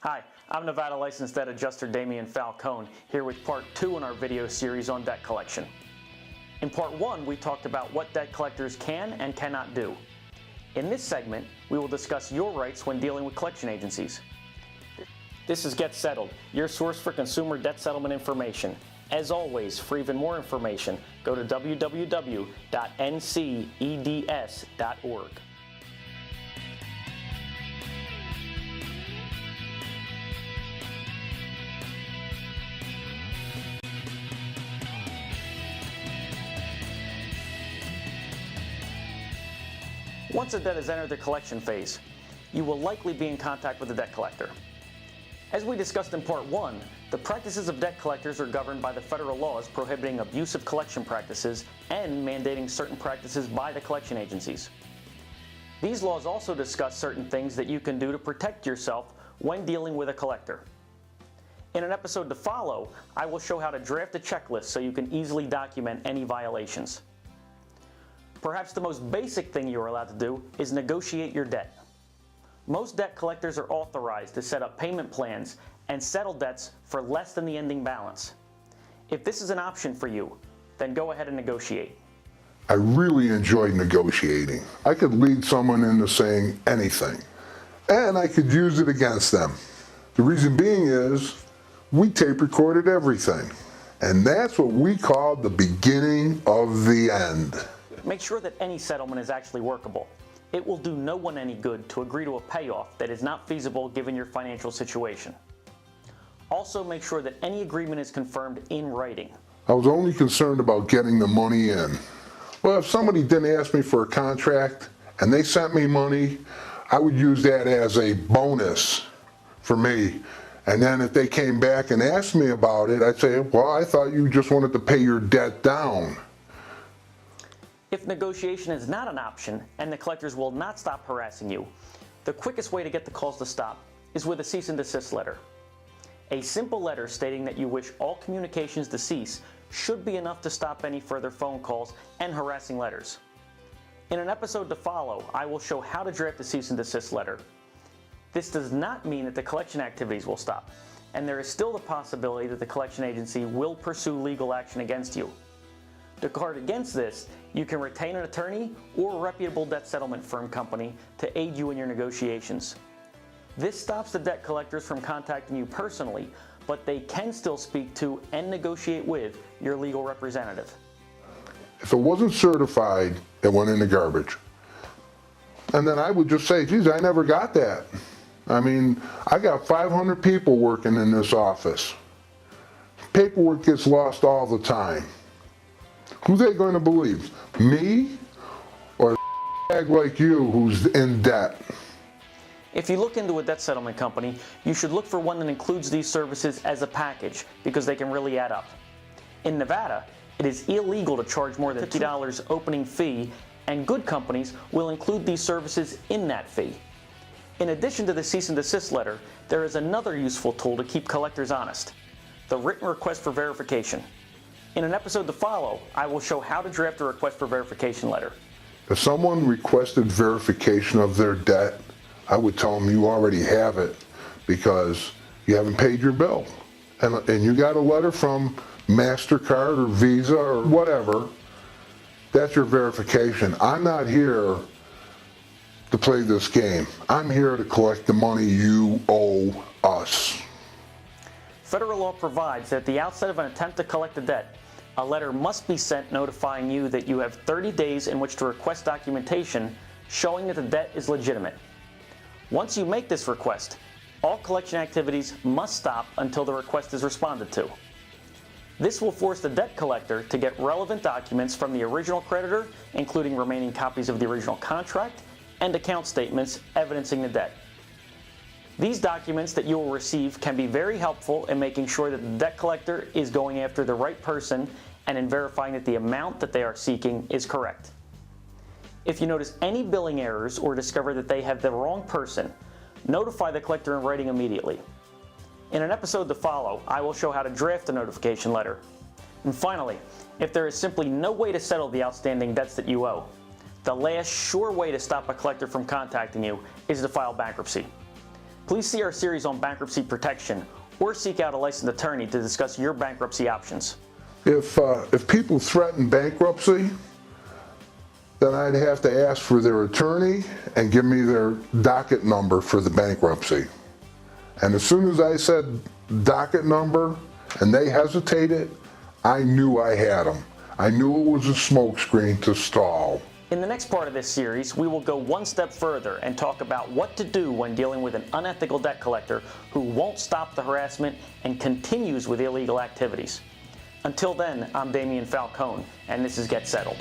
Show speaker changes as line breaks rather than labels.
Hi, I'm Nevada licensed debt adjuster Damian Falcone, here with part 2 in our video series on debt collection. In part 1, we talked about what debt collectors can and cannot do. In this segment, we will discuss your rights when dealing with collection agencies. This is Get Settled, your source for consumer debt settlement information. As always, for even more information, go to www.nceds.org. Once a debt has entered the collection phase, you will likely be in contact with the debt collector. As we discussed in part 1, the practices of debt collectors are governed by the federal laws prohibiting abusive collection practices and mandating certain practices by the collection agencies. These laws also discuss certain things that you can do to protect yourself when dealing with a collector. In an episode to follow, I will show how to draft a checklist so you can easily document any violations. Perhaps the most basic thing you are allowed to do is negotiate your debt. Most debt collectors are authorized to set up payment plans and settle debts for less than the ending balance. If this is an option for you, then go ahead and negotiate.
I really enjoyed negotiating. I could lead someone into saying anything, and I could use it against them. The reason being is we tape recorded everything, and that's what we call the beginning of the end.
Make sure that any settlement is actually workable. It will do no one any good to agree to a payoff that is not feasible given your financial situation. Also, make sure that any agreement is confirmed in writing.
I was only concerned about getting the money in. Well, if somebody didn't ask me for a contract and they sent me money, I would use that as a bonus for me. And then if they came back and asked me about it, I'd say, well, I thought you just wanted to pay your debt down.
If negotiation is not an option and the collectors will not stop harassing you, the quickest way to get the calls to stop is with a cease and desist letter. A simple letter stating that you wish all communications to cease should be enough to stop any further phone calls and harassing letters. In an episode to follow, I will show how to draft a cease and desist letter. This does not mean that the collection activities will stop, and there is still the possibility that the collection agency will pursue legal action against you. To guard against this, you can retain an attorney or a reputable debt settlement firm company to aid you in your negotiations. This stops the debt collectors from contacting you personally, but they can still speak to and negotiate with your legal representative.
If it wasn't certified, it went in the garbage. And then I would just say, geez, I never got that. I mean, I got 500 people working in this office. Paperwork gets lost all the time. Who are they going to believe? Me or a like you who's in debt?
If you look into a debt settlement company, you should look for one that includes these services as a package because they can really add up. In Nevada, it is illegal to charge more than $50 opening fee, and good companies will include these services in that fee. In addition to the cease and desist letter, there is another useful tool to keep collectors honest: the written request for verification. In an episode to follow, I will show how to draft a request for verification letter.
If someone requested verification of their debt, I would tell them you already have it because you haven't paid your bill. And you got a letter from MasterCard or Visa or whatever. That's your verification. I'm not here to play this game. I'm here to collect the money you owe us.
Federal law provides that at the outset of an attempt to collect a debt, a letter must be sent notifying you that you have 30 days in which to request documentation showing that the debt is legitimate. Once you make this request, all collection activities must stop until the request is responded to. This will force the debt collector to get relevant documents from the original creditor, including remaining copies of the original contract and account statements evidencing the debt. These documents that you will receive can be very helpful in making sure that the debt collector is going after the right person and in verifying that the amount that they are seeking is correct. If you notice any billing errors or discover that they have the wrong person, notify the collector in writing immediately. In an episode to follow, I will show how to draft a notification letter. And finally, if there is simply no way to settle the outstanding debts that you owe, the last sure way to stop a collector from contacting you is to file bankruptcy. Please see our series on bankruptcy protection or seek out a licensed attorney to discuss your bankruptcy options.
If people threaten bankruptcy, then I'd have to ask for their attorney and give me their docket number for the bankruptcy. And as soon as I said docket number and they hesitated, I knew I had them. I knew it was a smokescreen to stall.
In the next part of this series, we will go one step further and talk about what to do when dealing with an unethical debt collector who won't stop the harassment and continues with illegal activities. Until then, I'm Damian Falcone, and this is Get Settled.